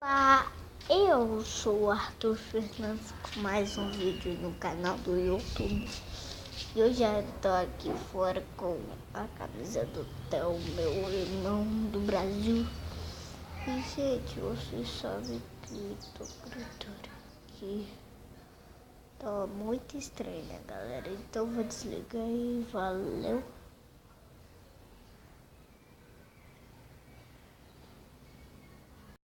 Olá, eu sou o Arthur Fernandes com mais um vídeo no canal do YouTube. E eu já tô aqui fora com a camisa do Theo, meu irmão do Brasil. E gente, vocês sabem que tô gritando aqui. Tá muito estranho, né, galera? Então vou desligar e valeu.